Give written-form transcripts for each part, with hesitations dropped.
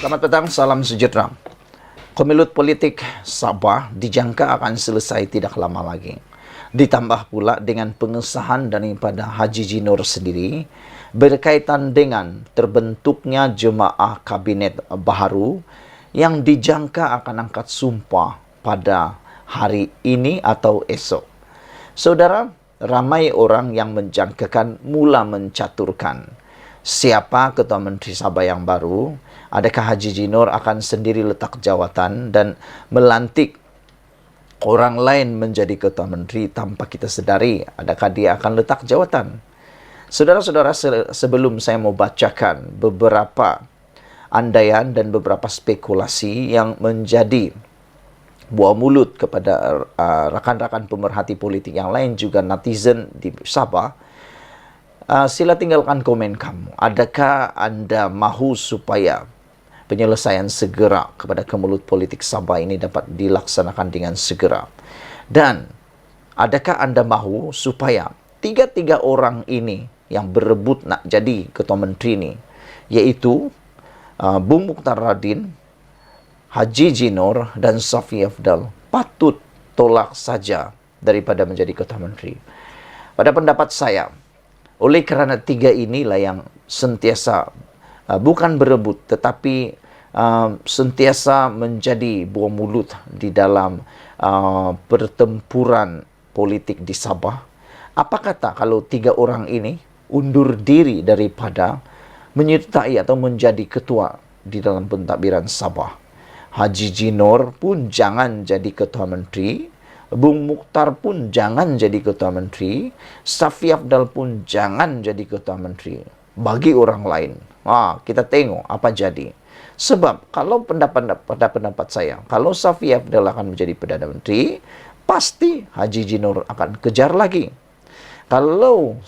Selamat petang, salam sejahtera. Pemilu politik Sabah dijangka akan selesai tidak lama lagi. Ditambah pula dengan pengesahan daripada Haji Jinor sendiri berkaitan dengan terbentuknya jemaah kabinet baru yang dijangka akan angkat sumpah pada hari ini atau esok. Saudara, ramai orang yang menjangkakan mula mencaturkan siapa Ketua Menteri Sabah yang baru. Adakah Haji Jinor akan sendiri letak jawatan dan melantik orang lain menjadi Ketua Menteri tanpa kita sedari? Adakah dia akan letak jawatan? Saudara-saudara, sebelum saya mau bacakan beberapa andaian dan beberapa spekulasi yang menjadi buah mulut kepada rakan-rakan pemerhati politik yang lain, juga netizen di Sabah, sila tinggalkan komen kamu. Adakah Anda mahu supaya penyelesaian segera kepada kemelut politik Sabah ini dapat dilaksanakan dengan segera? Dan adakah Anda mahu supaya tiga orang ini yang berebut nak jadi Ketua Menteri ini, yaitu Bung Mukhtar Radin, Haji Jinor, dan Safi Afdal, patut tolak saja daripada menjadi Ketua Menteri? Pada pendapat saya, oleh kerana tiga inilah yang sentiasa bukan berebut tetapi sentiasa menjadi buah mulut di dalam pertempuran politik di Sabah. Apa kata kalau tiga orang ini undur diri daripada menyertai atau menjadi ketua di dalam pentadbiran Sabah? Haji Jinor pun jangan jadi Ketua Menteri, Bung Mukhtar pun jangan jadi Ketua Menteri, Safi Afdal pun jangan jadi Ketua Menteri. Bagi orang lain, kita tengok apa jadi. Sebab kalau pendapat saya, kalau Safi Afdal akan menjadi Perdana Menteri, pasti Haji Jinor akan kejar lagi. Kalau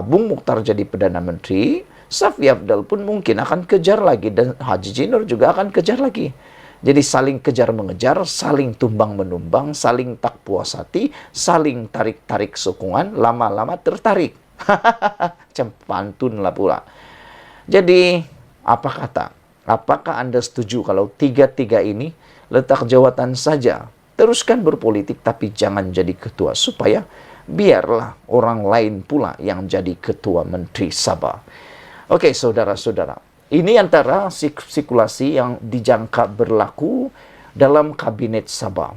Bung Mukhtar jadi Perdana Menteri, Safi Afdal pun mungkin akan kejar lagi, dan Haji Jinor juga akan kejar lagi. Jadi saling kejar-mengejar, saling tumbang-menumbang, saling tak puas hati, saling tarik-tarik sokongan, lama-lama tertarik. Macam pantun lah pula. Jadi, apa kata? Apakah Anda setuju kalau tiga-tiga ini letak jawatan saja? Teruskan berpolitik tapi jangan jadi ketua, supaya biarlah orang lain pula yang jadi Ketua Menteri Sabah. Oke, saudara-saudara. Ini antara spekulasi yang dijangka berlaku dalam kabinet Sabah.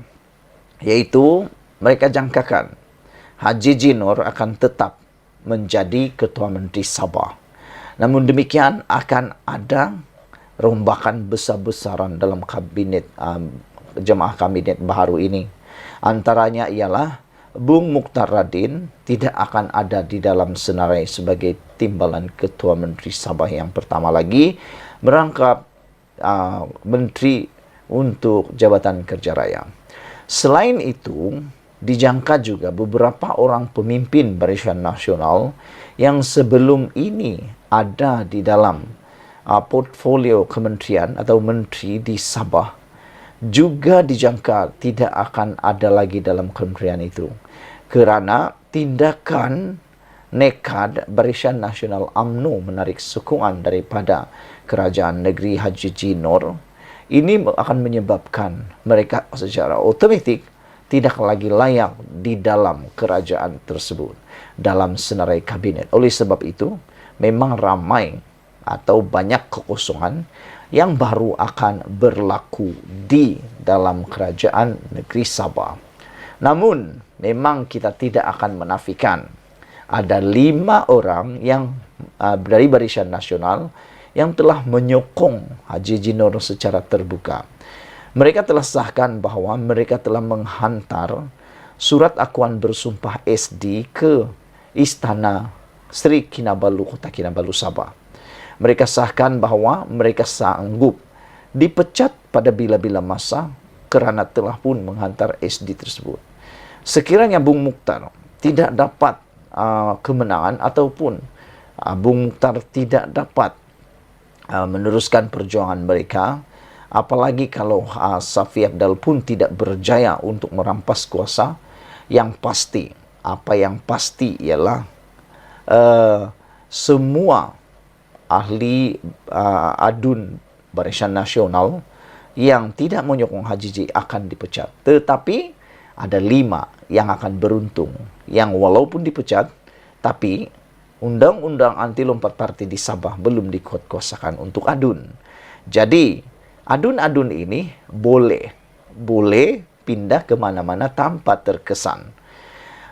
Yaitu mereka jangkakan Haji Jinor akan tetap menjadi Ketua Menteri Sabah. Namun demikian akan ada rombakan besar-besaran dalam kabinet jemaah kabinet baru ini. Antaranya ialah Bung Mukhtar Radin tidak akan ada di dalam senarai sebagai timbalan Ketua Menteri Sabah yang pertama lagi, merangkap Menteri untuk Jabatan Kerja Raya. Selain itu, dijangka juga beberapa orang pemimpin Barisan Nasional yang sebelum ini ada di dalam portfolio kementerian atau menteri di Sabah juga dijangka tidak akan ada lagi dalam kementerian itu, kerana tindakan nekat Barisan Nasional UMNO menarik sokongan daripada Kerajaan Negeri Haji Jinor. Ini akan menyebabkan mereka secara otomatik tidak lagi layak di dalam kerajaan tersebut, dalam senarai kabinet. Oleh sebab itu, memang ramai atau banyak kekosongan yang baru akan berlaku di dalam Kerajaan Negeri Sabah. Namun, memang kita tidak akan menafikan ada 5 orang yang dari Barisan Nasional yang telah menyokong Haji Jinor secara terbuka. Mereka telah sahkan bahawa mereka telah menghantar surat akuan bersumpah SD ke Istana Sri Kinabalu, Kota Kinabalu, Sabah. Mereka sahkan bahawa mereka sanggup dipecat pada bila-bila masa kerana telah pun menghantar SD tersebut. Sekiranya Bung Mukhtar tidak dapat kemenangan ataupun Bung Mukhtar tidak dapat meneruskan perjuangan mereka, apalagi kalau Safi Afdal pun tidak berjaya untuk merampas kuasa, yang pasti ialah semua ahli adun Barisan Nasional yang tidak menyokong HJJ akan dipecat. Tetapi ada 5 yang akan beruntung, yang walaupun dipecat, tapi undang-undang anti lompat partai di Sabah belum dikuatkuasakan untuk adun. Jadi, adun-adun ini boleh pindah kemana-mana tanpa terkesan.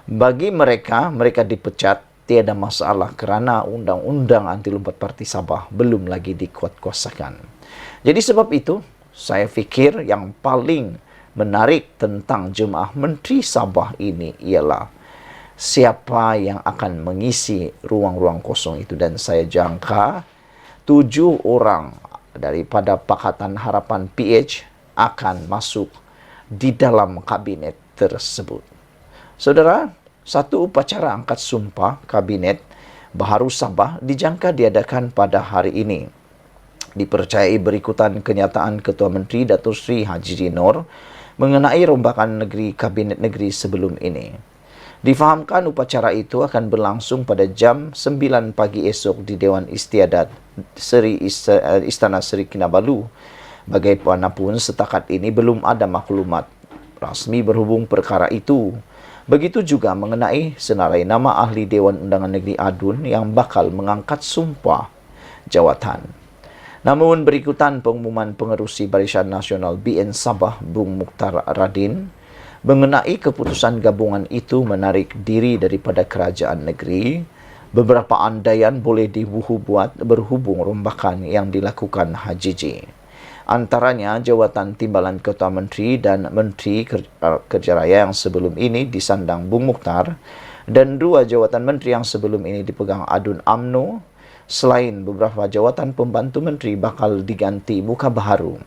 Bagi mereka dipecat, tiada masalah kerana undang-undang anti lompat partai Sabah belum lagi dikuatkuasakan. Jadi sebab itu, saya fikir yang paling menarik tentang jemaah Menteri Sabah ini ialah siapa yang akan mengisi ruang-ruang kosong itu. Dan saya jangka 7 orang daripada Pakatan Harapan PH akan masuk di dalam kabinet tersebut. Saudara, satu upacara angkat sumpah kabinet baharu Sabah dijangka diadakan pada hari ini. Dipercayai berikutan kenyataan Ketua Menteri Datuk Seri Haji Nur mengenai rombakan negeri kabinet negeri sebelum ini. Difahamkan upacara itu akan berlangsung pada jam 9 pagi esok di Dewan Istiadat Istana Seri Kinabalu. Bagaimanapun setakat ini belum ada maklumat rasmi berhubung perkara itu. Begitu juga mengenai senarai nama ahli Dewan Undangan Negeri Adun yang bakal mengangkat sumpah jawatan. Namun berikutan pengumuman pengerusi Barisan Nasional BN Sabah Bung Mukhtar Radin mengenai keputusan gabungan itu menarik diri daripada kerajaan negeri, beberapa andaian boleh dibuat berhubung rombakan yang dilakukan HJJ. Antaranya jawatan timbalan Ketua Menteri dan Menteri Kerja Raya yang sebelum ini disandang Bung Mukhtar dan 2 jawatan menteri yang sebelum ini dipegang Adun UMNO. Selain beberapa jawatan pembantu menteri bakal diganti muka baharu.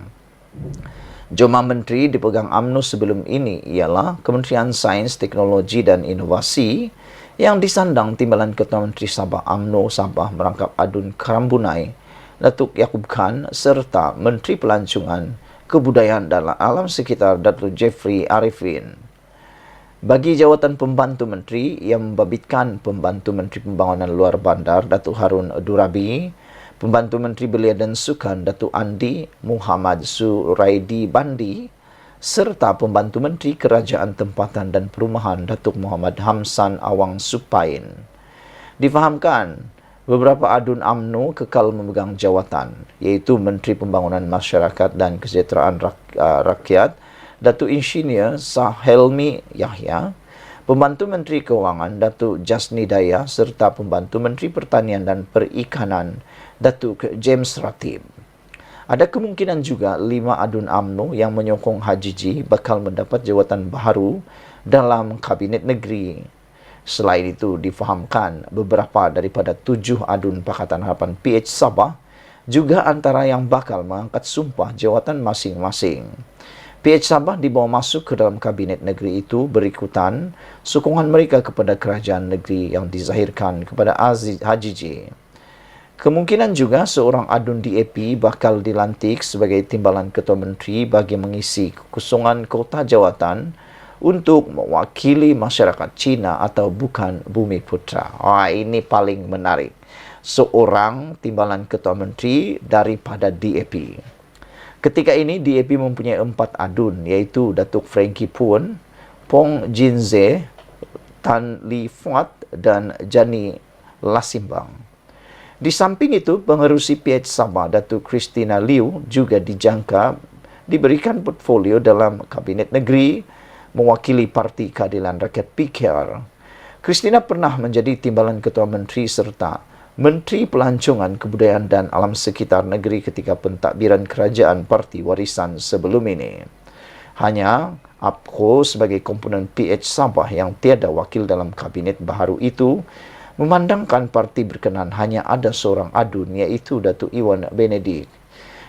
Jemaah menteri dipegang UMNO sebelum ini ialah Kementerian Sains, Teknologi dan Inovasi yang disandang timbalan Ketua Menteri Sabah UMNO Sabah merangkap Adun Karambunai, Datuk Yaakob Khan serta Menteri Pelancongan, Kebudayaan dan Alam Sekitar Datuk Jeffrey Arifin. Bagi jawatan pembantu menteri yang membabitkan Pembantu Menteri Pembangunan Luar Bandar Datuk Harun Durabi, Pembantu Menteri Belia dan Sukan Datuk Andi Muhammad Suraidi Bandi, serta Pembantu Menteri Kerajaan Tempatan dan Perumahan Datuk Muhammad Hamsan Awang Supain. Difahamkan, beberapa adun UMNO kekal memegang jawatan, iaitu Menteri Pembangunan Masyarakat dan Kesejahteraan Rakyat Datuk Insinyur Sahelmi Yahya, Pembantu Menteri Keuangan Datuk Jasni Daya serta Pembantu Menteri Pertanian dan Perikanan Datuk James Ratib. Ada kemungkinan juga 5 adun UMNO yang menyokong HJJ bakal mendapat jawatan baharu dalam Kabinet Negeri. Selain itu, difahamkan beberapa daripada 7 adun Pakatan Harapan PH Sabah juga antara yang bakal mengangkat sumpah jawatan masing-masing. PH Sabah dibawa masuk ke dalam kabinet negeri itu berikutan sokongan mereka kepada kerajaan negeri yang dizahirkan kepada HJJ. Kemungkinan juga seorang adun DAP bakal dilantik sebagai timbalan Ketua Menteri bagi mengisi kekosongan kota jawatan untuk mewakili masyarakat Cina atau bukan Bumi Putra. Ini paling menarik. Seorang timbalan Ketua Menteri daripada DAP. Ketika ini, DAP mempunyai 4 adun, iaitu Datuk Frankie Puan, Pong Jinze, Tan Li Fuat dan Jani Lasimbang. Di samping itu, pengerusi PH Sabah, Datuk Christina Liu, juga dijangka diberikan portfolio dalam Kabinet Negeri mewakili Parti Keadilan Rakyat PKR. Christina pernah menjadi timbalan Ketua Menteri serta Menteri Pelancongan, Kebudayaan dan Alam Sekitar Negeri ketika pentadbiran kerajaan Parti Warisan sebelum ini. Hanya APCO sebagai komponen PH Sabah yang tiada wakil dalam kabinet baharu itu memandangkan parti berkenan hanya ada seorang adun, iaitu Datuk Iwan Benedik.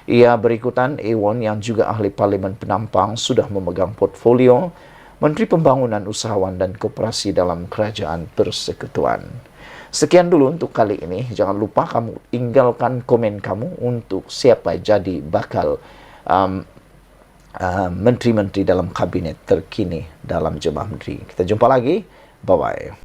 Ia berikutan Iwan yang juga ahli Parlimen Penampang sudah memegang portfolio Menteri Pembangunan Usahawan dan Koperasi dalam Kerajaan Persekutuan. Sekian dulu untuk kali ini. Jangan lupa kamu tinggalkan komen kamu untuk siapa jadi bakal menteri-menteri dalam kabinet terkini dalam jemaah menteri. Kita jumpa lagi. Bye-bye.